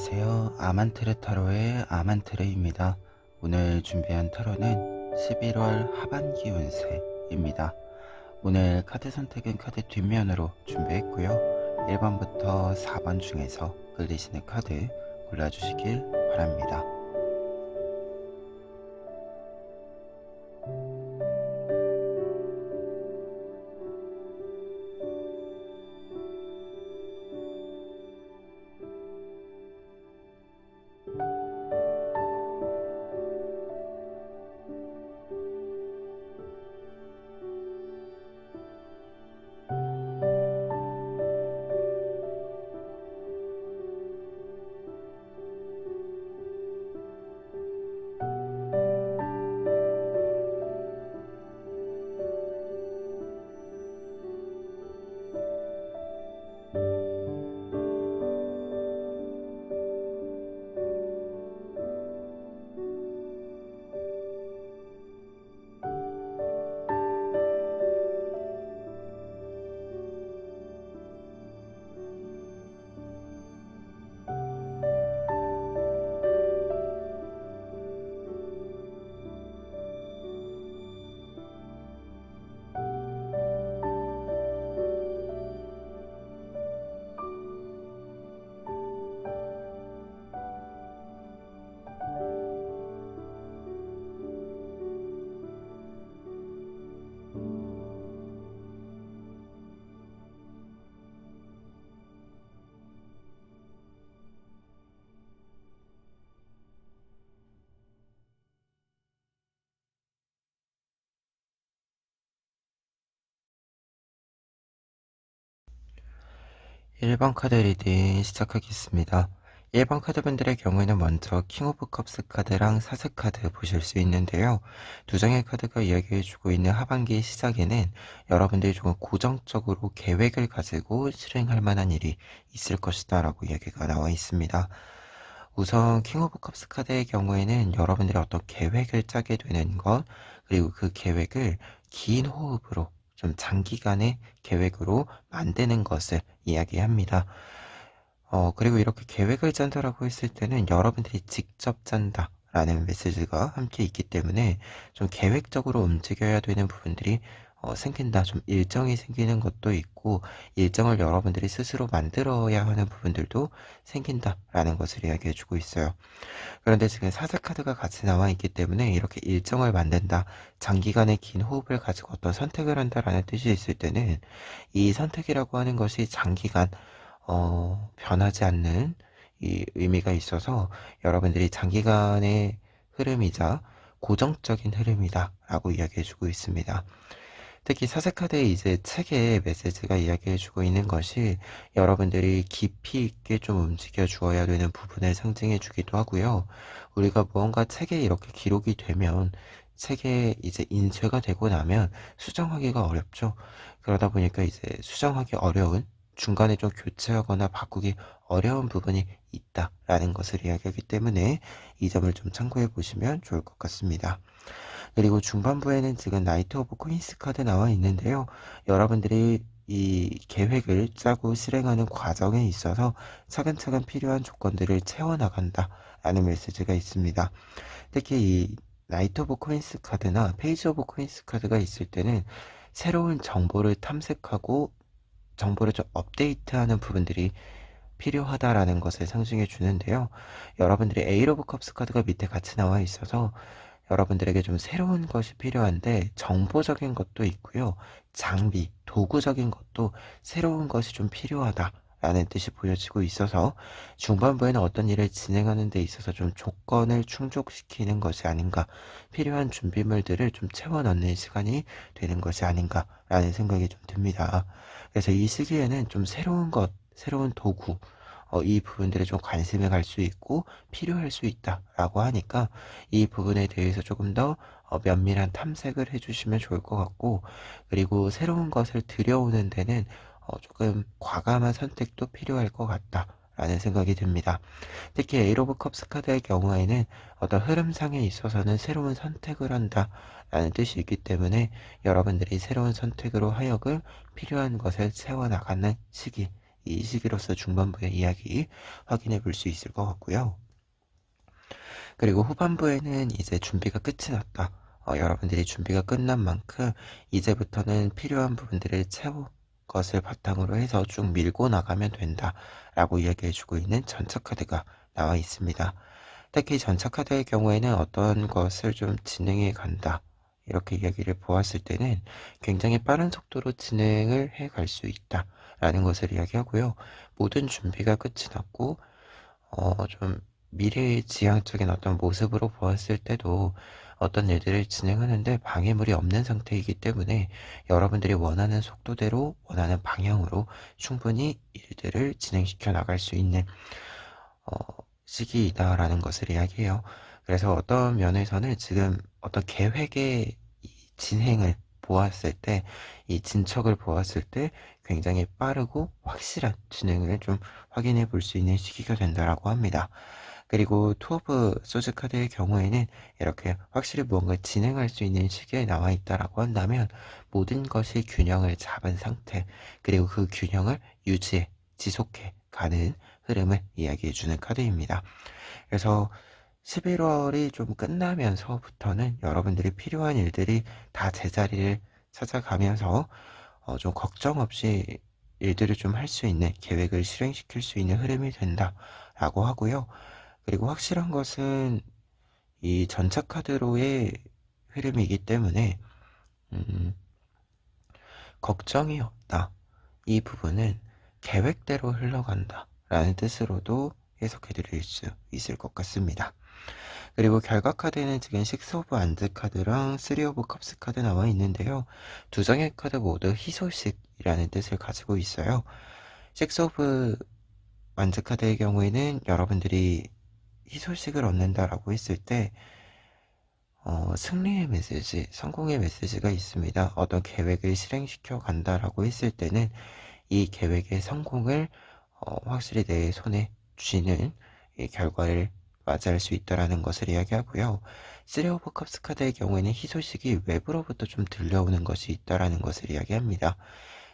안녕하세요. 아만트르 타로의 아만트르입니다. 오늘 준비한 타로는 11월 하반기 운세입니다. 오늘 카드 선택은 카드 뒷면으로 준비했고요. 1번부터 4번 중에서 끌리시는 카드 골라주시길 바랍니다. 1번 카드 리딩 시작하겠습니다. 1번 카드분들의 경우에는 먼저 킹 오브 컵스 카드랑 사슬 카드 보실 수 있는데요. 두 장의 카드가 이야기해주고 있는 하반기 시작에는 여러분들이 조금 고정적으로 계획을 가지고 실행할 만한 일이 있을 것이다 라고 이야기가 나와 있습니다. 우선 킹 오브 컵스 카드의 경우에는 여러분들이 어떤 계획을 짜게 되는 것, 그리고 그 계획을 긴 호흡으로 좀 장기간의 계획으로 만드는 것을 이야기합니다. 그리고 이렇게 계획을 짠다라고 했을 때는 여러분들이 직접 짠다 라는 메시지가 함께 있기 때문에 좀 계획적으로 움직여야 되는 부분들이 생긴다. 좀 일정이 생기는 것도 있고 일정을 여러분들이 스스로 만들어야 하는 부분들도 생긴다라는 것을 이야기해 주고 있어요. 그런데 지금 사슬 카드가 같이 나와 있기 때문에 이렇게 일정을 만든다, 장기간의 긴 호흡을 가지고 어떤 선택을 한다라는 뜻이 있을 때는 이 선택이라고 하는 것이 장기간 변하지 않는 이 의미가 있어서 여러분들이 장기간의 흐름이자 고정적인 흐름이다 라고 이야기해 주고 있습니다. 특히 사색카드에 이제 책의 메시지가 이야기해 주고 있는 것이 여러분들이 깊이 있게 좀 움직여 주어야 되는 부분을 상징해 주기도 하고요. 우리가 무언가 책에 이렇게 기록이 되면 책에 이제 인쇄가 되고 나면 수정하기가 어렵죠. 그러다 보니까 이제 수정하기 어려운, 중간에 좀 교체하거나 바꾸기 어려운 부분이 있다라는 것을 이야기하기 때문에 이 점을 좀 참고해 보시면 좋을 것 같습니다. 그리고 중반부에는 지금 나이트 오브 퀸스 카드 나와 있는데요. 여러분들이 이 계획을 짜고 실행하는 과정에 있어서 차근차근 필요한 조건들을 채워나간다 라는 메시지가 있습니다. 특히 이 나이트 오브 퀸스 카드나 페이지 오브 퀸스 카드가 있을 때는 새로운 정보를 탐색하고 정보를 좀 업데이트하는 부분들이 필요하다라는 것을 상징해 주는데요. 여러분들이 에이트 오브 컵스 카드가 밑에 같이 나와 있어서 여러분들에게 좀 새로운 것이 필요한데 정보적인 것도 있고요. 장비, 도구적인 것도 새로운 것이 좀 필요하다라는 뜻이 보여지고 있어서 중반부에는 어떤 일을 진행하는 데 있어서 좀 조건을 충족시키는 것이 아닌가, 필요한 준비물들을 좀 채워 넣는 시간이 되는 것이 아닌가라는 생각이 좀 듭니다. 그래서 이 시기에는 좀 새로운 것, 새로운 도구, 이 부분들에 좀 관심을 갈 수 있고 필요할 수 있다라고 하니까 이 부분에 대해서 조금 더 면밀한 탐색을 해주시면 좋을 것 같고, 그리고 새로운 것을 들여오는 데는 조금 과감한 선택도 필요할 것 같다 라는 생각이 듭니다. 특히 에이트 오브 컵스 카드의 경우에는 어떤 흐름상에 있어서는 새로운 선택을 한다 라는 뜻이 있기 때문에 여러분들이 새로운 선택으로 하여금 필요한 것을 채워나가는 시기, 이 시기로서 중반부의 이야기 확인해 볼 수 있을 것 같고요. 그리고 후반부에는 이제 준비가 끝이 났다. 여러분들이 준비가 끝난 만큼 이제부터는 필요한 부분들을 채울 것을 바탕으로 해서 쭉 밀고 나가면 된다라고 이야기해주고 있는 전차 카드가 나와 있습니다. 특히 전차 카드의 경우에는 어떤 것을 좀 진행해 간다. 이렇게 이야기를 보았을 때는 굉장히 빠른 속도로 진행을 해 갈 수 있다라는 것을 이야기하고요. 모든 준비가 끝이 났고 좀 미래지향적인 어떤 모습으로 보았을 때도 어떤 일들을 진행하는데 방해물이 없는 상태이기 때문에 여러분들이 원하는 속도대로 원하는 방향으로 충분히 일들을 진행시켜 나갈 수 있는 어, 시기이다라는 것을 이야기해요. 그래서 어떤 면에서는 지금 어떤 계획의 이 진행을 보았을 때, 이 진척을 보았을 때 굉장히 빠르고 확실한 진행을 좀 확인해 볼 수 있는 시기가 된다라고 합니다. 그리고 투 오브 소즈 카드의 경우에는 이렇게 확실히 무언가 진행할 수 있는 시기에 나와 있다라고 한다면 모든 것이 균형을 잡은 상태, 그리고 그 균형을 유지해, 지속해 가는 흐름을 이야기해 주는 카드입니다. 그래서 11월이 좀 끝나면서부터는 여러분들이 필요한 일들이 다 제자리를 찾아가면서 좀 걱정 없이 일들을 좀 할 수 있는, 계획을 실행시킬 수 있는 흐름이 된다라고 하고요. 그리고 확실한 것은 이 전차 카드로의 흐름이기 때문에 음, 걱정이 없다. 이 부분은 계획대로 흘러간다 라는 뜻으로도 해석해 드릴 수 있을 것 같습니다. 그리고 결과 카드에는 지금 6 오브 안드 카드랑 3 오브 컵스 카드 나와 있는데요. 두 장의 카드 모두 희소식이라는 뜻을 가지고 있어요. 6 오브 안드 카드의 경우에는 여러분들이 희소식을 얻는다라고 했을 때 승리의 메시지, 성공의 메시지가 있습니다. 어떤 계획을 실행시켜 간다라고 했을 때는 이 계획의 성공을 확실히 내 손에 쥐는 이 결과를 맞이할 수 있다라는 것을 이야기하고요. 3 오브 컵스 카드의 경우에는 희소식이 외부로부터 좀 들려오는 것이 있다라는 것을 이야기합니다.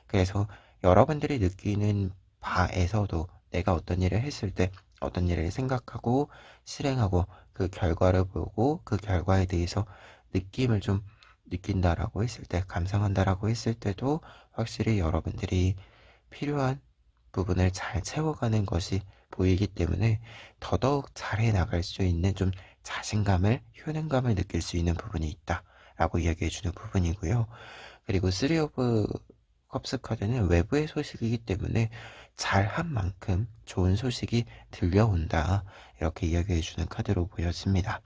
그래서 여러분들이 느끼는 바에서도 내가 어떤 일을 했을 때 어떤 일을 생각하고 실행하고 그 결과를 보고 그 결과에 대해서 느낌을 좀 느낀다라고 했을 때, 감상한다라고 했을 때도 확실히 여러분들이 필요한 부분을 잘 채워가는 것이 보이기 때문에 더더욱 잘해 나갈 수 있는 좀 자신감을, 효능감을 느낄 수 있는 부분이 있다라고 이야기해주는 부분이고요. 그리고 3 오브 컵스 카드는 외부의 소식이기 때문에 잘한 만큼 좋은 소식이 들려온다. 이렇게 이야기해주는 카드로 보여집니다.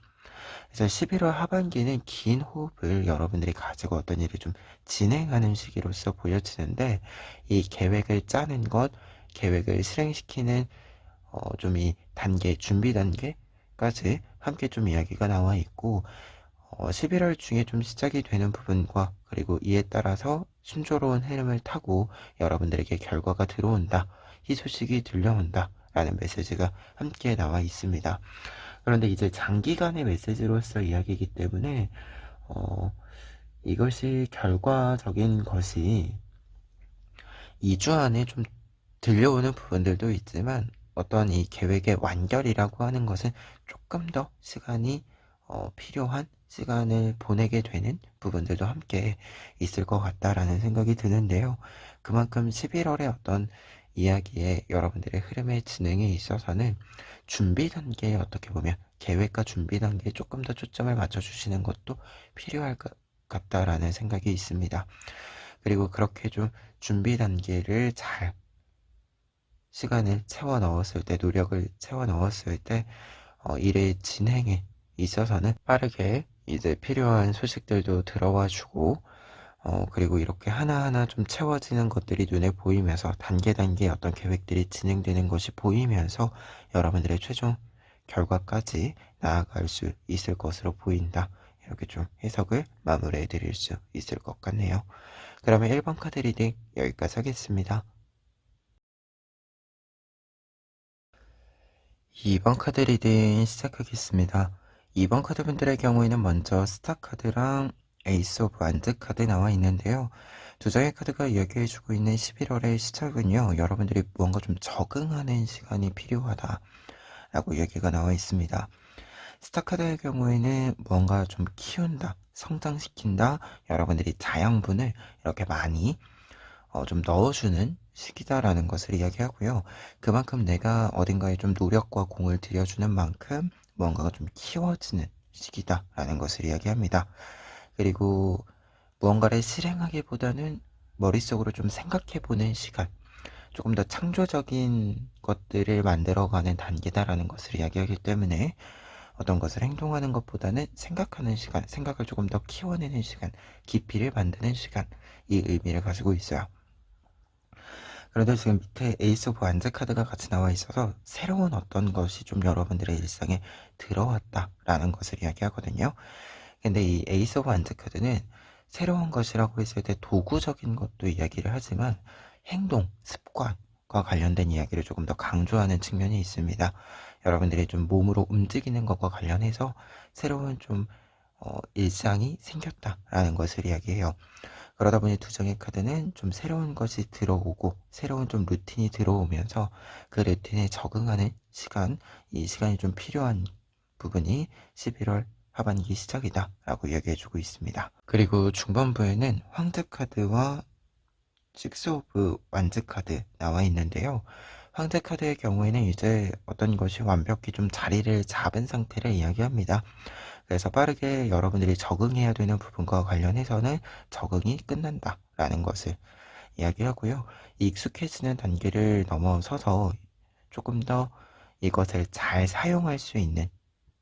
그래서 11월 하반기는 긴 호흡을 여러분들이 가지고 어떤 일을 좀 진행하는 시기로서 보여지는데 이 계획을 짜는 것, 계획을 실행시키는 좀 이 단계, 준비 단계까지 함께 좀 이야기가 나와 있고 11월 중에 좀 시작이 되는 부분과 그리고 이에 따라서 순조로운 흐름을 타고 여러분들에게 결과가 들어온다. 희소식이 들려온다. 라는 메시지가 함께 나와 있습니다. 그런데 이제 장기간의 메시지로서 이야기이기 때문에 이것이 결과적인 것이 2주 안에 좀 들려오는 부분들도 있지만 어떤 이 계획의 완결이라고 하는 것은 조금 더 시간이 필요한 시간을 보내게 되는 부분들도 함께 있을 것 같다라는 생각이 드는데요. 그만큼 11월의 어떤 이야기에 여러분들의 흐름의 진행에 있어서는 준비 단계에 어떻게 보면 계획과 준비 단계에 조금 더 초점을 맞춰주시는 것도 필요할 것 같다라는 생각이 있습니다. 그리고 그렇게 좀 준비 단계를 잘 시간을 채워 넣었을 때, 노력을 채워 넣었을 때, 일의 진행에 있어서는 빠르게 이제 필요한 소식들도 들어와 주고, 그리고 이렇게 하나하나 좀 채워지는 것들이 눈에 보이면서 단계 단계 어떤 계획들이 진행되는 것이 보이면서 여러분들의 최종 결과까지 나아갈 수 있을 것으로 보인다. 이렇게 좀 해석을 마무리해 드릴 수 있을 것 같네요. 그러면 1번 카드 리딩 여기까지 하겠습니다. 2번 카드 리딩 시작하겠습니다. 2번 카드 분들의 경우에는 먼저 스타 카드랑 에이스 오브 안드 카드 나와 있는데요. 두 장의 카드가 이야기해주고 있는 11월의 시작은요, 여러분들이 무언가 좀 적응하는 시간이 필요하다라고 이야기가 나와 있습니다. 스타카드의 경우에는 뭔가 좀 키운다, 성장시킨다, 여러분들이 자양분을 이렇게 많이 좀 넣어주는 시기다라는 것을 이야기하고요. 그만큼 내가 어딘가에 좀 노력과 공을 들여주는 만큼 뭔가가 좀 키워지는 시기다라는 것을 이야기합니다. 그리고 무언가를 실행하기보다는 머릿속으로 좀 생각해보는 시간, 조금 더 창조적인 것들을 만들어가는 단계다라는 것을 이야기하기 때문에 어떤 것을 행동하는 것보다는 생각하는 시간, 생각을 조금 더 키워내는 시간, 깊이를 만드는 시간, 이 의미를 가지고 있어요. 그런데 지금 밑에 에이스 오브 완즈 카드가 같이 나와 있어서 새로운 어떤 것이 좀 여러분들의 일상에 들어왔다라는 것을 이야기하거든요. 근데 이 에이스 오브 완즈 카드는 새로운 것이라고 했을 때 도구적인 것도 이야기를 하지만 행동, 습관과 관련된 이야기를 조금 더 강조하는 측면이 있습니다. 여러분들이 좀 몸으로 움직이는 것과 관련해서 새로운 좀 일상이 생겼다라는 것을 이야기해요. 그러다 보니 두 장의 카드는 좀 새로운 것이 들어오고 새로운 좀 루틴이 들어오면서 그 루틴에 적응하는 시간, 이 시간이 좀 필요한 부분이 11월 하반기 시작이다 라고 이야기해주고 있습니다. 그리고 중반부에는 황제 카드와 식스 오브 완즈 카드 나와 있는데요. 황제 카드의 경우에는 이제 어떤 것이 완벽히 좀 자리를 잡은 상태를 이야기합니다. 그래서 빠르게 여러분들이 적응해야 되는 부분과 관련해서는 적응이 끝난다라는 것을 이야기하고요. 익숙해지는 단계를 넘어서서 조금 더 이것을 잘 사용할 수 있는,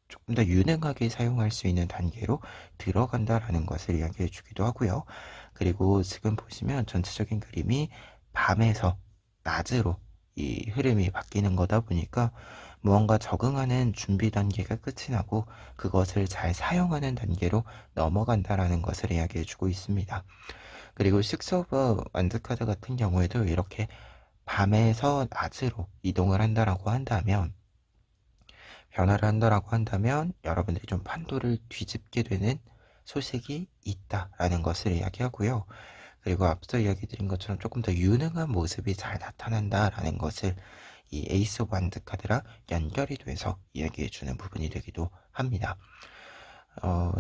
조금 더 유능하게 사용할 수 있는 단계로 들어간다라는 것을 이야기해 주기도 하고요. 그리고 지금 보시면 전체적인 그림이 밤에서 낮으로 이 흐름이 바뀌는 거다 보니까 무언가 적응하는 준비 단계가 끝이 나고 그것을 잘 사용하는 단계로 넘어간다라는 것을 이야기해 주고 있습니다. 그리고 식스 오브 완드 카드 같은 경우에도 이렇게 밤에서 낮으로 이동을 한다라고 한다면, 변화를 한다라고 한다면 여러분들이 좀 판도를 뒤집게 되는 소식이 있다라는 것을 이야기하고요. 그리고 앞서 이야기 드린 것처럼 조금 더 유능한 모습이 잘 나타난다라는 것을 이 에이스 오브 완드 카드랑 연결이 돼서 이야기해 주는 부분이 되기도 합니다.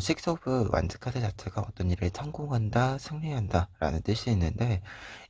식스 오브 완드 카드 자체가 어떤 일을 성공한다, 승리한다 라는 뜻이 있는데,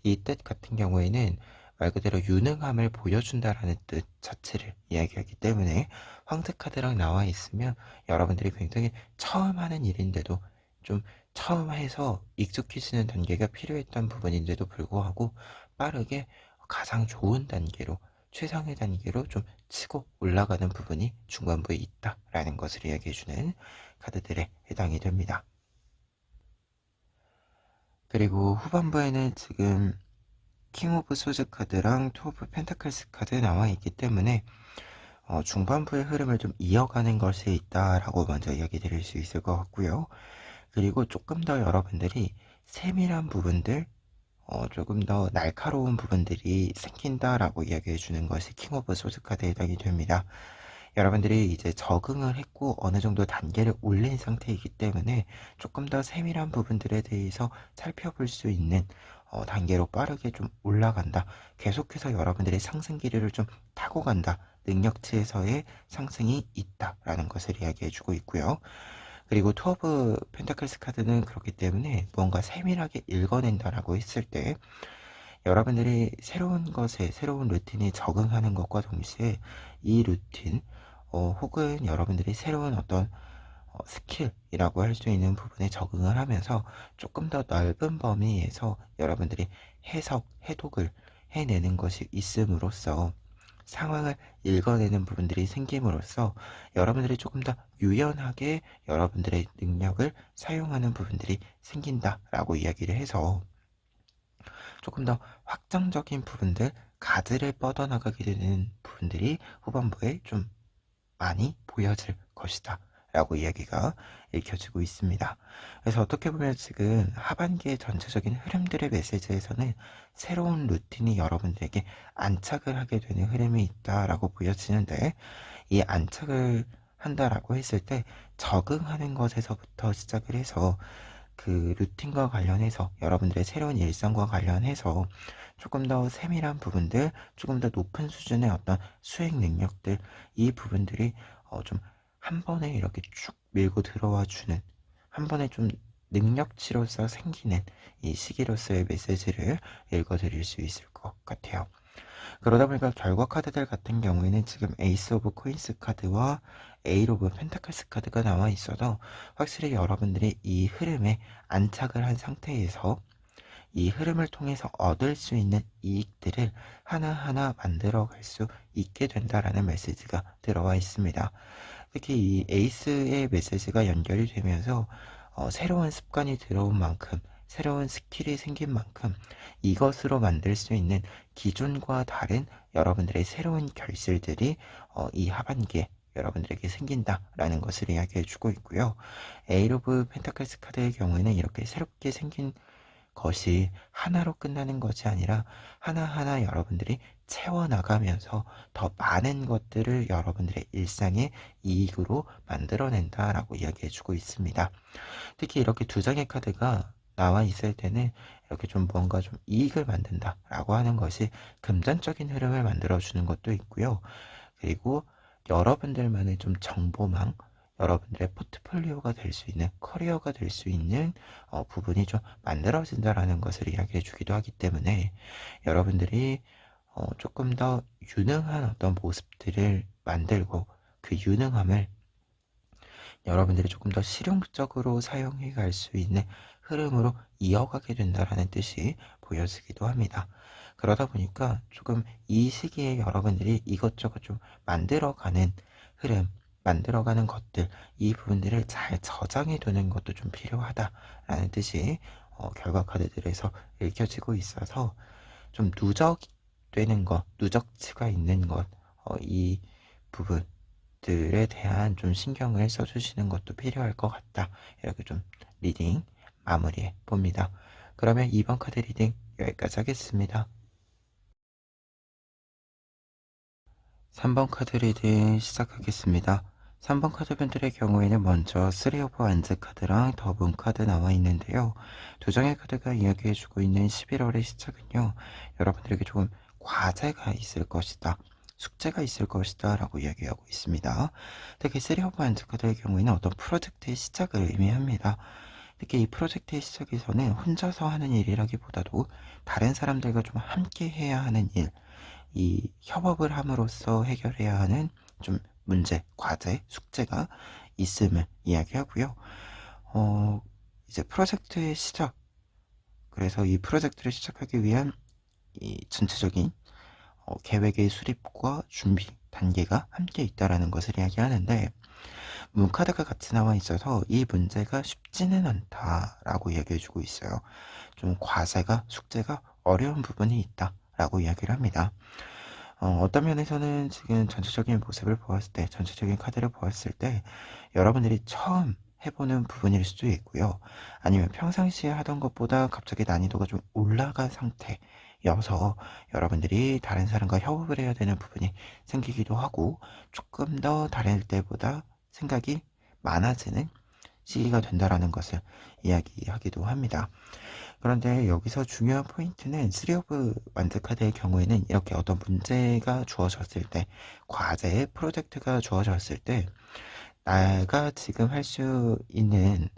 이 뜻 같은 경우에는 말 그대로 유능함을 보여준다라는 뜻 자체를 이야기하기 때문에 황제 카드랑 나와 있으면 여러분들이 굉장히 처음 하는 일인데도 좀 처음 해서 익숙해지는 단계가 필요했던 부분인데도 불구하고 빠르게 가장 좋은 단계로, 최상의 단계로 좀 치고 올라가는 부분이 중반부에 있다라는 것을 이야기해주는 카드들에 해당이 됩니다. 그리고 후반부에는 지금 킹 오브 소즈 카드랑 투 오브 펜타클스 카드 나와 있기 때문에 중반부의 흐름을 좀 이어가는 것이 있다라고 먼저 이야기 드릴 수 있을 것 같고요. 그리고 조금 더 여러분들이 세밀한 부분들, 조금 더 날카로운 부분들이 생긴다라고 이야기해 주는 것이 킹 오브 소즈 카드에 해당이 됩니다. 여러분들이 이제 적응을 했고 어느 정도 단계를 올린 상태이기 때문에 조금 더 세밀한 부분들에 대해서 살펴볼 수 있는 단계로 빠르게 좀 올라간다. 계속해서 여러분들의 상승기류를 좀 타고 간다. 능력치에서의 상승이 있다라는 것을 이야기해 주고 있고요. 그리고 투 오브 펜타클스 카드는 그렇기 때문에 뭔가 세밀하게 읽어낸다라고 했을 때 여러분들이 새로운 것에, 새로운 루틴에 적응하는 것과 동시에 이 루틴 혹은 여러분들이 새로운 어떤 스킬이라고 할 수 있는 부분에 적응을 하면서 조금 더 넓은 범위에서 여러분들이 해석, 해독을 해내는 것이 있음으로써 상황을 읽어내는 부분들이 생김으로써 여러분들이 조금 더 유연하게 여러분들의 능력을 사용하는 부분들이 생긴다라고 이야기를 해서 조금 더 확장적인 부분들, 가드를 뻗어나가게 되는 부분들이 후반부에 좀 많이 보여질 것이다 라고 이야기가 읽혀지고 있습니다. 그래서 어떻게 보면 지금 하반기의 전체적인 흐름들의 메시지에서는 새로운 루틴이 여러분들에게 안착을 하게 되는 흐름이 있다라고 보여지는데, 이 안착을 한다라고 했을 때 적응하는 것에서부터 시작을 해서 그 루틴과 관련해서 여러분들의 새로운 일상과 관련해서 조금 더 세밀한 부분들, 조금 더 높은 수준의 어떤 수행 능력들, 이 부분들이 좀 한 번에 이렇게 쭉 밀고 들어와 주는, 한 번에 좀 능력치로서 생기는 이 시기로서의 메시지를 읽어드릴 수 있을 것 같아요. 그러다 보니까 결과 카드들 같은 경우에는 지금 에이스 오브 코인스 카드와 에이스 오브 펜타클스 카드가 나와 있어서 확실히 여러분들이 이 흐름에 안착을 한 상태에서 이 흐름을 통해서 얻을 수 있는 이익들을 하나하나 만들어 갈 수 있게 된다라는 메시지가 들어와 있습니다. 특히 이 에이스의 메시지가 연결이 되면서 새로운 습관이 들어온 만큼, 새로운 스킬이 생긴 만큼 이것으로 만들 수 있는 기존과 다른 여러분들의 새로운 결실들이 이 하반기에 여러분들에게 생긴다라는 것을 이야기해 주고 있고요. 에이스 오브 펜타클스 카드의 경우에는 이렇게 새롭게 생긴 것이 하나로 끝나는 것이 아니라 하나하나 여러분들이 채워나가면서 더 많은 것들을 여러분들의 일상의 이익으로 만들어낸다라고 이야기해 주고 있습니다. 특히 이렇게 두 장의 카드가 나와 있을 때는 이렇게 좀 뭔가 좀 이익을 만든다라고 하는 것이 금전적인 흐름을 만들어주는 것도 있고요. 그리고 여러분들만의 좀 정보망, 여러분들의 포트폴리오가 될 수 있는, 커리어가 될 수 있는 부분이 좀 만들어진다라는 것을 이야기해 주기도 하기 때문에 여러분들이 조금 더 유능한 어떤 모습들을 만들고 그 유능함을 여러분들이 조금 더 실용적으로 사용해 갈 수 있는 흐름으로 이어가게 된다라는 뜻이 보여지기도 합니다. 그러다 보니까 조금 이 시기에 여러분들이 이것저것 좀 만들어가는 흐름, 만들어가는 것들, 이 부분들을 잘 저장해 두는 것도 좀 필요하다라는 뜻이 결과 카드들에서 읽혀지고 있어서 좀 누적되는 것, 누적치가 있는 것, 이 부분, 들에 대한 좀 신경을 써주시는 것도 필요할 것 같다. 이렇게 좀 리딩 마무리해 봅니다. 그러면 2번 카드 리딩 여기까지 하겠습니다. 3번 카드 리딩 시작하겠습니다. 3번 카드분들의 경우에는 먼저 3 오브 완즈 카드랑 더문 카드 나와 있는데요. 두 장의 카드가 이야기해주고 있는 11월의 시작은요. 여러분들에게 조금 과제가 있을 것이다. 숙제가 있을 것이다 라고 이야기하고 있습니다. 특히 3 오브 완즈 카드의 경우에는 어떤 프로젝트의 시작을 의미합니다. 특히 이 프로젝트의 시작에서는 혼자서 하는 일이라기보다도 다른 사람들과 좀 함께 해야 하는 일, 이 협업을 함으로써 해결해야 하는 좀 문제, 과제, 숙제가 있음을 이야기하고요. 이제 프로젝트의 시작, 그래서 이 프로젝트를 시작하기 위한 이 전체적인 계획의 수립과 준비 단계가 함께 있다라는 것을 이야기하는데, 문카드가 같이 나와 있어서 이 문제가 쉽지는 않다라고 이야기해주고 있어요. 좀 과제가, 숙제가 어려운 부분이 있다라고 이야기를 합니다. 어떤 면에서는 지금 전체적인 모습을 보았을 때, 전체적인 카드를 보았을 때 여러분들이 처음 해보는 부분일 수도 있고요. 아니면 평상시에 하던 것보다 갑자기 난이도가 좀 올라간 상태여서 여러분들이 다른 사람과 협업을 해야 되는 부분이 생기기도 하고 조금 더 다른 때보다 생각이 많아지는 시기가 된다라는 것을 이야기하기도 합니다. 그런데 여기서 중요한 포인트는 3 오브 완드 카드의 경우에는 이렇게 어떤 문제가 주어졌을 때, 과제, 프로젝트가 주어졌을 때 내가 지금 할 수 있는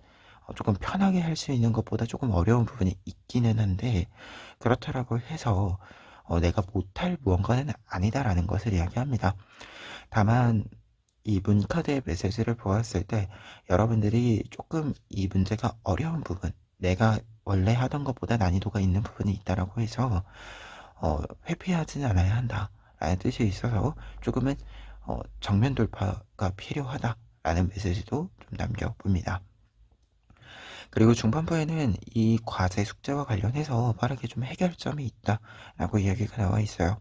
조금 편하게 할 수 있는 것보다 조금 어려운 부분이 있기는 한데, 그렇다라고 해서 내가 못할 무언가는 아니다라는 것을 이야기합니다. 다만 이 문카드의 메시지를 보았을 때 여러분들이 조금 이 문제가 어려운 부분, 내가 원래 하던 것보다 난이도가 있는 부분이 있다라고 해서 회피하지는 않아야 한다라는 뜻이 있어서 조금은 정면 돌파가 필요하다라는 메시지도 좀 남겨봅니다. 그리고 중반부에는 이 과제 숙제와 관련해서 빠르게 좀 해결점이 있다라고 이야기가 나와 있어요.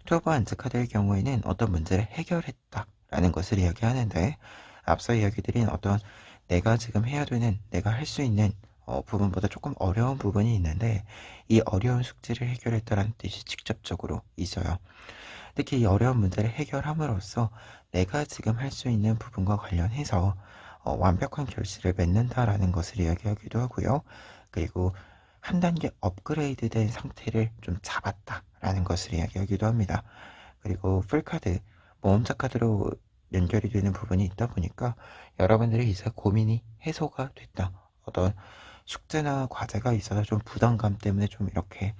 투어브 안즈 카드의 경우에는 어떤 문제를 해결했다라는 것을 이야기하는데, 앞서 이야기드린 어떤 내가 지금 해야 되는, 내가 할 수 있는 부분보다 조금 어려운 부분이 있는데 이 어려운 숙제를 해결했다라는 뜻이 직접적으로 있어요. 특히 이 어려운 문제를 해결함으로써 내가 지금 할 수 있는 부분과 관련해서 완벽한 결실을 맺는다라는 것을 이야기하기도 하고요. 그리고 한 단계 업그레이드된 상태를 좀 잡았다라는 것을 이야기하기도 합니다. 그리고 풀카드, 모험자 카드로 연결이 되는 부분이 있다 보니까 여러분들이 이제 고민이 해소가 됐다. 어떤 숙제나 과제가 있어서 좀 부담감 때문에 좀 이렇게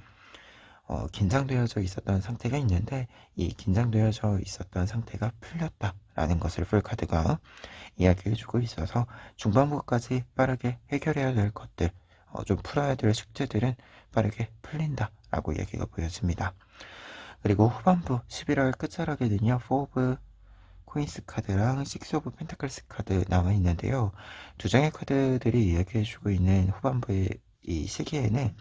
긴장되어져 있었던 상태가 있는데 이 긴장되어져 있었던 상태가 풀렸다라는 것을 풀카드가 이야기해주고 있어서 중반부까지 빠르게 해결해야 될 것들, 좀 풀어야 될 숙제들은 빠르게 풀린다라고 얘기가 보여집니다. 그리고 후반부 11월 끝자락에는요, 4 오브 코인스 카드랑 6 오브 펜타클스 카드 나와 있는데요. 두 장의 카드들이 이야기해주고 있는 후반부의 이 시기에는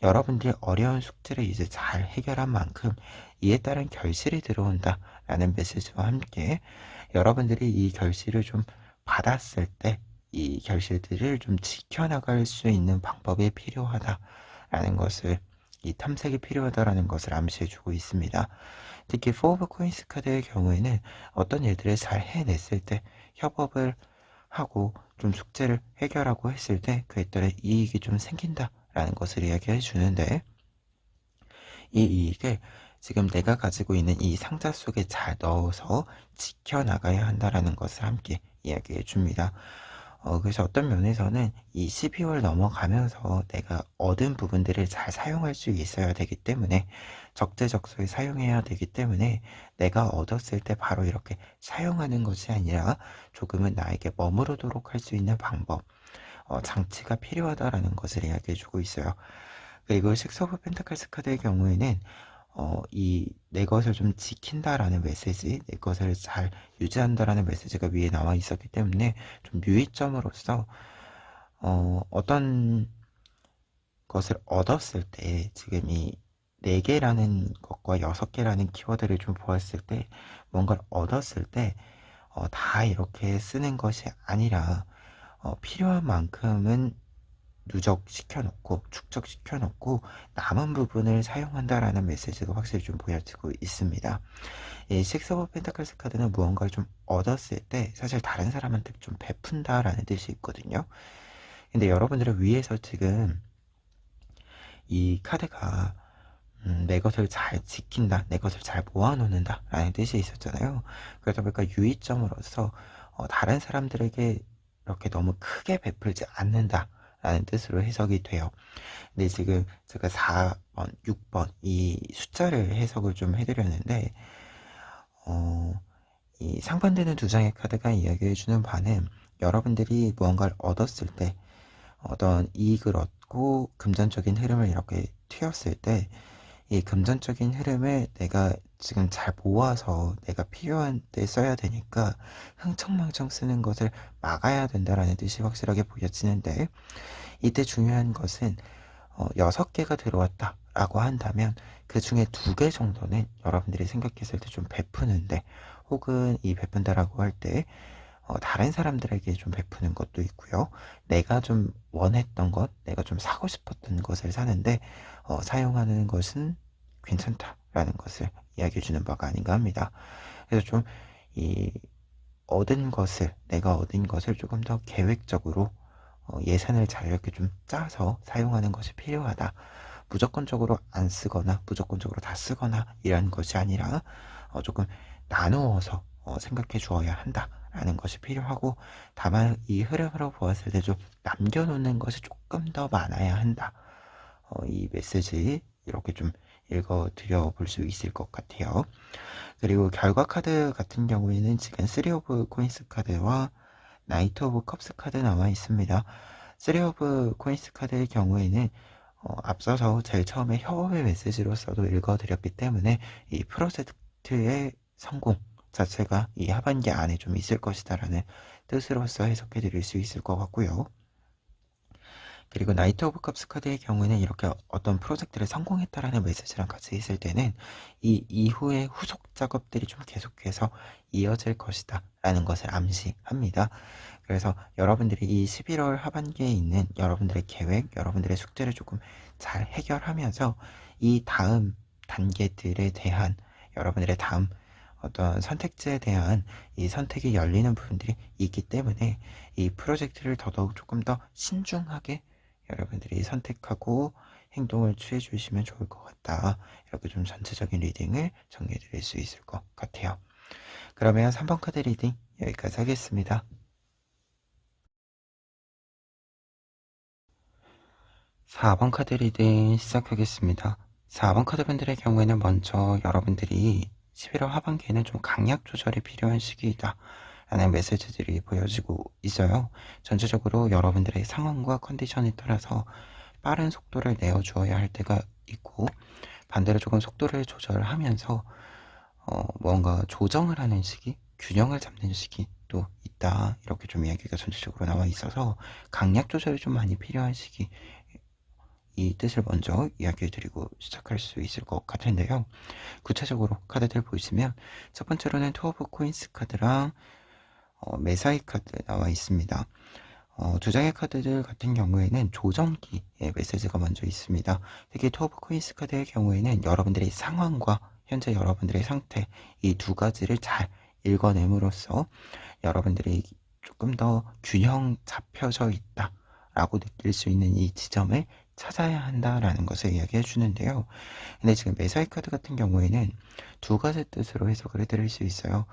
여러분들이 어려운 숙제를 이제 잘 해결한 만큼 이에 따른 결실이 들어온다라는 메시지와 함께 여러분들이 이 결실을 좀 받았을 때 이 결실들을 좀 지켜나갈 수 있는 방법이 필요하다라는 것을, 이 탐색이 필요하다라는 것을 암시해주고 있습니다. 특히 4 오브 코인스 카드의 경우에는 어떤 일들을 잘 해냈을 때 협업을 하고 좀 숙제를 해결하고 했을 때 그에 따른 이익이 좀 생긴다라는 것을 이야기해 주는데, 이 이익을 지금 내가 가지고 있는 이 상자 속에 잘 넣어서 지켜나가야 한다라는 것을 함께 이야기해 줍니다. 그래서 어떤 면에서는 이 12월 넘어가면서 내가 얻은 부분들을 잘 사용할 수 있어야 되기 때문에 적재적소에 사용해야 되기 때문에 내가 얻었을 때 바로 이렇게 사용하는 것이 아니라 조금은 나에게 머무르도록 할 수 있는 방법, 장치가 필요하다라는 것을 이야기해주고 있어요. 그리고 6 오브 펜타클스 카드의 경우에는 이 내 것을 좀 지킨다라는 메시지, 내 것을 잘 유지한다라는 메시지가 위에 나와 있었기 때문에 좀 유의점으로서 어떤 것을 얻었을 때 지금 이 4개라는 것과 6개라는 키워드를 좀 보았을 때 뭔가를 얻었을 때 다 이렇게 쓰는 것이 아니라 필요한 만큼은 누적시켜 놓고 축적시켜 놓고 남은 부분을 사용한다라는 메시지가 확실히 좀 보여지고 있습니다. 이 식스 오브 펜타클스 카드는 무언가를 좀 얻었을 때 사실 다른 사람한테 좀 베푼다라는 뜻이 있거든요. 근데 여러분들을 위해서 지금 이 카드가 내 것을 잘 지킨다, 내 것을 잘 모아놓는다 라는 뜻이 있었잖아요. 그러다 보니까 유의점으로서 다른 사람들에게 이렇게 너무 크게 베풀지 않는다 라는 뜻으로 해석이 돼요. 근데 지금 제가 4번, 6번 이 숫자를 해석을 좀 해드렸는데 이 상반되는 두 장의 카드가 이야기해주는 바는 여러분들이 무언가를 얻었을 때 어떤 이익을 얻고 금전적인 흐름을 이렇게 튀었을 때 이 금전적인 흐름을 내가 지금 잘 모아서 내가 필요한 때 써야 되니까 흥청망청 쓰는 것을 막아야 된다라는 뜻이 확실하게 보여지는데, 이때 중요한 것은 6개가 들어왔다라고 한다면 그 중에 2개 정도는 여러분들이 생각했을 때 좀 베푸는데, 혹은 이 베푼다라고 할 때 다른 사람들에게 좀 베푸는 것도 있고요. 내가 좀 원했던 것, 내가 좀 사고 싶었던 것을 사는데 사용하는 것은 괜찮다라는 것을 이야기해 주는 바가 아닌가 합니다. 그래서 좀 이 얻은 것을, 내가 얻은 것을 조금 더 계획적으로 예산을 잘 이렇게 좀 짜서 사용하는 것이 필요하다. 무조건적으로 안 쓰거나 무조건적으로 다 쓰거나 이런 것이 아니라 조금 나누어서 생각해 주어야 한다라는 것이 필요하고, 다만 이 흐름으로 보았을 때 좀 남겨놓는 것이 조금 더 많아야 한다. 이 메시지 이렇게 좀 읽어드려 볼 수 있을 것 같아요. 그리고 결과 카드 같은 경우에는 지금 3 오브 코인스 카드와 나이트 오브 컵스 카드 나와 있습니다. 3 오브 코인스 카드의 경우에는 앞서서 제일 처음에 협업의 메시지로서도 읽어드렸기 때문에 이 프로젝트의 성공 자체가 이 하반기 안에 좀 있을 것이다라는 뜻으로서 해석해 드릴 수 있을 것 같고요. 그리고 나이트 오브 컵스 카드의 경우는 이렇게 어떤 프로젝트를 성공했다라는 메시지랑 같이 있을 때는 이 이후에 후속 작업들이 좀 계속해서 이어질 것이다 라는 것을 암시합니다. 그래서 여러분들이 이 11월 하반기에 있는 여러분들의 계획, 여러분들의 숙제를 조금 잘 해결하면서 이 다음 단계들에 대한 여러분들의 다음 어떤 선택지에 대한 이 선택이 열리는 부분들이 있기 때문에 이 프로젝트를 더더욱 조금 더 신중하게 여러분들이 선택하고 행동을 취해 주시면 좋을 것 같다. 이렇게 좀 전체적인 리딩을 정리해 드릴 수 있을 것 같아요. 그러면 3번 카드 리딩 여기까지 하겠습니다. 4번 카드 리딩 시작하겠습니다. 4번 카드분들의 경우에는 먼저 여러분들이 11월 하반기에는 좀 강약 조절이 필요한 시기이다 라는 메시지들이 보여지고 있어요. 전체적으로 여러분들의 상황과 컨디션에 따라서 빠른 속도를 내어주어야 할 때가 있고, 반대로 조금 속도를 조절하면서 뭔가 조정을 하는 시기, 균형을 잡는 시기도 있다, 이렇게 좀 이야기가 전체적으로 나와 있어서 강약 조절이 좀 많이 필요한 시기, 이 뜻을 먼저 이야기해 드리고 시작할 수 있을 것 같은데요. 구체적으로 카드들 보시면 첫 번째로는 투 오브 코인스 카드랑 메사이 카드 나와 있습니다. 두 장의 카드들 같은 경우에는 조정기의 메시지가 먼저 있습니다. 특히 투 오브 코인스 카드의 경우에는 여러분들의 상황과 현재 여러분들의 상태, 이 두 가지를 잘 읽어냄으로써 여러분들이 조금 더 균형 잡혀져 있다 라고 느낄 수 있는 이 지점을 찾아야 한다라는 것을 이야기해 주는데요. 근데 지금 메사이 카드 같은 경우에는 두 가지 뜻으로 해석을 해드릴 수 있어요.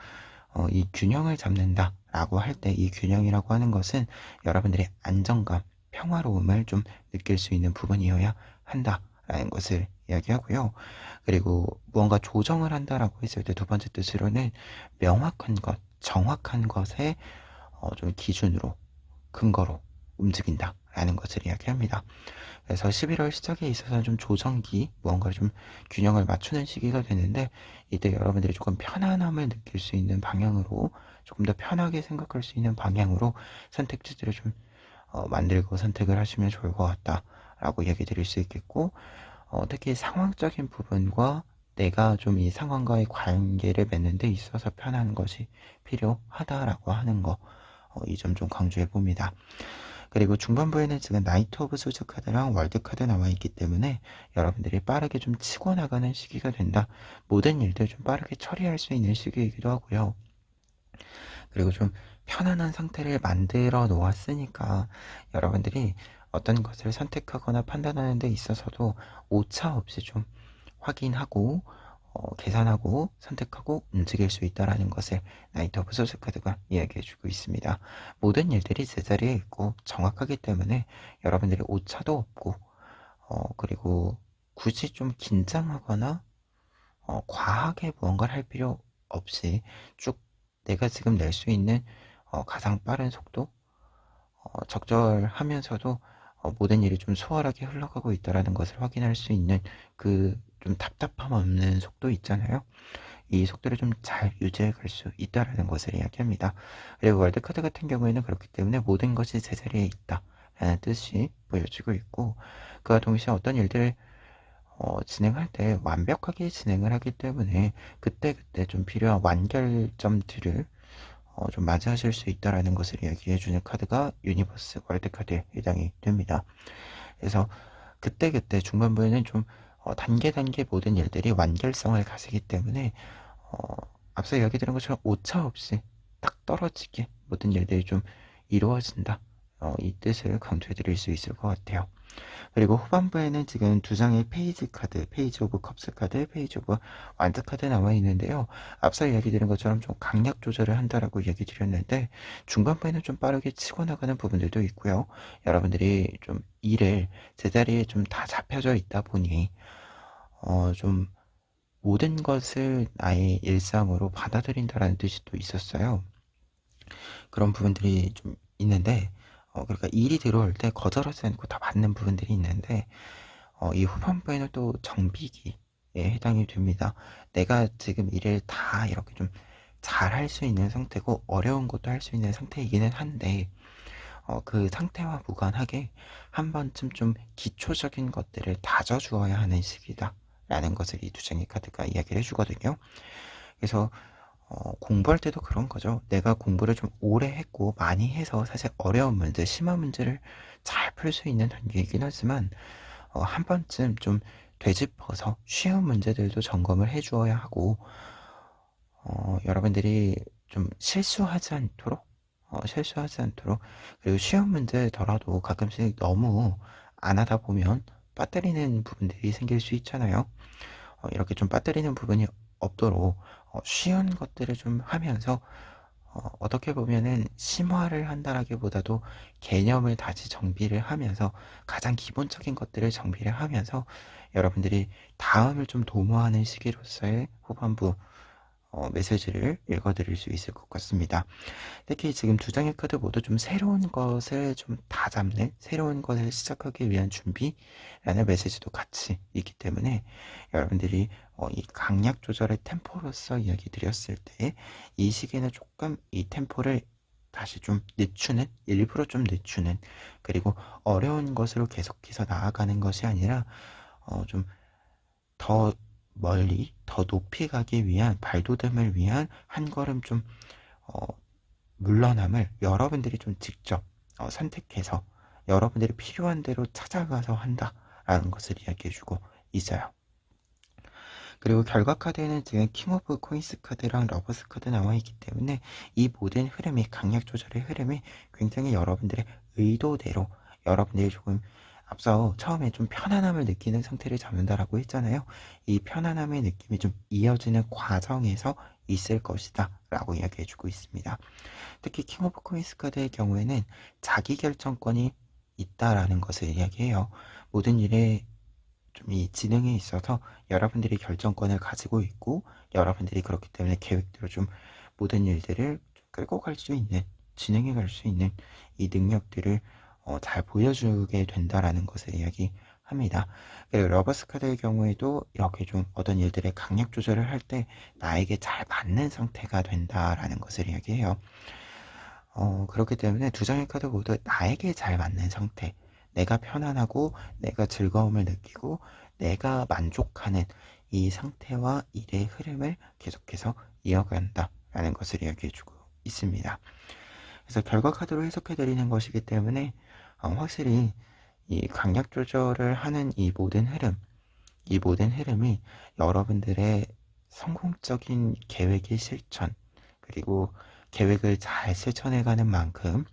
이 균형을 잡는다 라고 할 때 이 균형이라고 하는 것은 여러분들의 안정감, 평화로움을 좀 느낄 수 있는 부분이어야 한다 라는 것을 이야기하고요. 그리고 무언가 조정을 한다라고 했을 때 두 번째 뜻으로는 명확한 것, 정확한 것에 좀 기준으로, 근거로 움직인다 라는 것을 이야기합니다. 그래서 11월 시작에 있어서 좀 조정기, 무언가를 좀 균형을 맞추는 시기가 되는데, 이때 여러분들이 조금 편안함을 느낄 수 있는 방향으로, 조금 더 편하게 생각할 수 있는 방향으로 선택지들을 좀 만들고 선택을 하시면 좋을 것 같다라고 얘기 드릴 수 있겠고, 특히 상황적인 부분과 내가 좀 이 상황과의 관계를 맺는 데 있어서 편한 것이 필요하다라고 하는 거, 이 점 좀 강조해 봅니다. 그리고 중반부에는 지금 나이트 오브 소즈 카드랑 월드 카드 나와 있기 때문에 여러분들이 빠르게 좀 치고 나가는 시기가 된다. 모든 일들 좀 빠르게 처리할 수 있는 시기이기도 하고요. 그리고 좀 편안한 상태를 만들어 놓았으니까 여러분들이 어떤 것을 선택하거나 판단하는 데 있어서도 오차 없이 좀 확인하고 계산하고 선택하고 움직일 수 있다라는 것을 나이트 오브 소스 카드가 이야기해주고 있습니다. 모든 일들이 제자리에 있고 정확하기 때문에 여러분들이 오차도 없고 그리고 굳이 좀 긴장하거나 과하게 무언가를 할 필요 없이 쭉 내가 지금 낼 수 있는 가장 빠른 속도, 적절하면서도 모든 일이 좀 수월하게 흘러가고 있다라는 것을 확인할 수 있는 그 좀 답답함 없는 속도 있잖아요. 이 속도를 좀 잘 유지해 갈 수 있다라는 것을 이야기합니다. 그리고 월드카드 같은 경우에는 그렇기 때문에 모든 것이 제자리에 있다라는 뜻이 보여지고 있고, 그와 동시에 어떤 일들을 진행할 때 완벽하게 진행을 하기 때문에 그때그때 좀 필요한 완결점들을 좀 맞이하실 수 있다라는 것을 이야기해주는 카드가 유니버스 월드 카드에 해당이 됩니다. 그래서 그때그때 중반부에는 좀 단계 모든 일들이 완결성을 가지기 때문에 어, 앞서 이야기 드린 것처럼 오차 없이 딱 떨어지게 모든 일들이 좀 이루어진다. 이 뜻을 강조해 드릴 수 있을 것 같아요. 그리고 후반부에는 지금 두 장의 페이지 카드, 페이지 오브 컵스 카드, 페이지 오브 완드 카드 나와 있는데요. 앞서 이야기 드린 것처럼 좀 강약 조절을 한다라고 얘기 드렸는데, 중반부에는 좀 빠르게 치고 나가는 부분들도 있고요. 여러분들이 좀 일을 제자리에 좀 다 잡혀져 있다 보니 좀 모든 것을 나의 일상으로 받아들인다라는 뜻이 또 있었어요. 그런 부분들이 좀 있는데, 그러니까 일이 들어올 때 거절하지 않고 다 받는 부분들이 있는데, 이 후반부에는 또 정비기에 해당이 됩니다. 내가 지금 일을 다 이렇게 좀 잘 할 수 있는 상태고, 어려운 것도 할 수 있는 상태이기는 한데, 그 상태와 무관하게 한 번쯤 좀 기초적인 것들을 다져주어야 하는 시기다 라는 것을 이 두 장의 카드가 이야기를 해주거든요. 그래서 공부할 때도 그런 거죠. 내가 공부를 좀 오래 했고 많이 해서 사실 어려운 문제, 심한 문제를 잘 풀 수 있는 단계이긴 하지만 한 번쯤 좀 되짚어서 쉬운 문제들도 점검을 해주어야 하고, 여러분들이 좀 실수하지 않도록, 그리고 쉬운 문제더라도 가끔씩 너무 안 하다 보면 빠뜨리는 부분들이 생길 수 있잖아요. 이렇게 좀 빠뜨리는 부분이 없도록 쉬운 것들을 좀 하면서, 어떻게 보면은 심화를 한다라기보다도 개념을 다시 정비를 하면서, 가장 기본적인 것들을 정비를 하면서 여러분들이 다음을 좀 도모하는 시기로서의 후반부 메시지를 읽어드릴 수 있을 것 같습니다. 특히 지금 두 장의 카드 모두 좀 새로운 것을 좀 다잡는, 새로운 것을 시작하기 위한 준비라는 메시지도 같이 있기 때문에, 여러분들이 이 강약 조절의 템포로서 이야기 드렸을 때 이 시기에는 조금 이 템포를 다시 좀 늦추는, 일부러 좀 늦추는, 그리고 어려운 것으로 계속해서 나아가는 것이 아니라 좀 더 멀리, 더 높이 가기 위한 발돋움을 위한 한 걸음 좀 어, 물러남을 여러분들이 좀 직접 선택해서 여러분들이 필요한 대로 찾아가서 한다라는 것을 이야기해주고 있어요. 그리고 결과 카드에는 지금 킹 오브 코인스 카드랑 러버스 카드 나와 있기 때문에 이 모든 흐름이, 강약 조절의 흐름이 굉장히 여러분들의 의도대로, 여러분들이 조금 앞서 처음에 좀 편안함을 느끼는 상태를 잡는다라고 했잖아요. 이 편안함의 느낌이 좀 이어지는 과정에서 있을 것이다 라고 이야기해주고 있습니다. 특히 킹 오브 코인스 카드의 경우에는 자기 결정권이 있다라는 것을 이야기해요. 모든 일에 좀 이 지능에 있어서 여러분들이 결정권을 가지고 있고, 여러분들이 그렇기 때문에 계획대로 좀 모든 일들을 좀 끌고 갈 수 있는, 진행해 갈 수 있는 이 능력들을 잘 보여주게 된다라는 것을 이야기합니다. 그리고 러버스 카드의 경우에도 이렇게 좀 어떤 일들의 강약 조절을 할 때 나에게 잘 맞는 상태가 된다라는 것을 이야기해요. 그렇기 때문에 두 장의 카드 모두 나에게 잘 맞는 상태, 내가 편안하고 내가 즐거움을 느끼고 내가 만족하는 이 상태와 일의 흐름을 계속해서 이어간다라는 것을 이야기해주고 있습니다. 그래서 결과 카드로 해석해드리는 것이기 때문에 확실히 이 강약 조절을 하는 이 모든 흐름이 여러분들의 성공적인 계획의 실천, 그리고 계획을 잘 실천해가는 만큼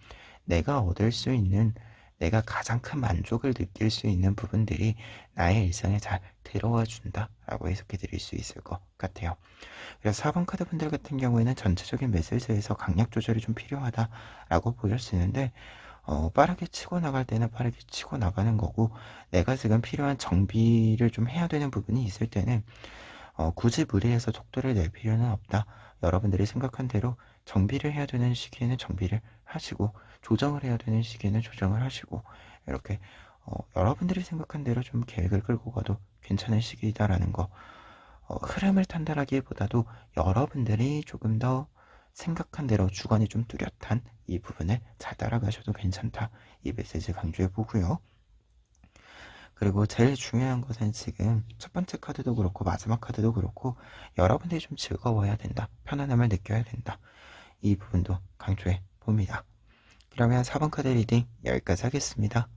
내가 얻을 수 있는, 내가 가장 큰 만족을 느낄 수 있는 부분들이 나의 일상에 잘 들어와 준다라고 해석해 드릴 수 있을 것 같아요. 그래서 4번 카드 분들 같은 경우에는 전체적인 메시지에서 강약 조절이 좀 필요하다라고 보일 수 있는데, 빠르게 치고 나갈 때는 빠르게 치고 나가는 거고, 내가 지금 필요한 정비를 좀 해야 되는 부분이 있을 때는 굳이 무리해서 속도를 낼 필요는 없다. 여러분들이 생각한 대로 정비를 해야 되는 시기에는 정비를 하시고, 조정을 해야 되는 시기에는 조정을 하시고, 이렇게 여러분들이 생각한 대로 좀 계획을 끌고 가도 괜찮은 시기이다라는 거, 흐름을 탄다라기보다도 여러분들이 조금 더 생각한 대로 주관이 좀 뚜렷한 이 부분을 잘 따라가셔도 괜찮다, 이 메시지 강조해 보고요. 그리고 제일 중요한 것은 지금 첫 번째 카드도 그렇고 마지막 카드도 그렇고 여러분들이 좀 즐거워야 된다, 편안함을 느껴야 된다, 이 부분도 강조해 봅니다. 그러면 4번 카드 리딩 여기까지 하겠습니다.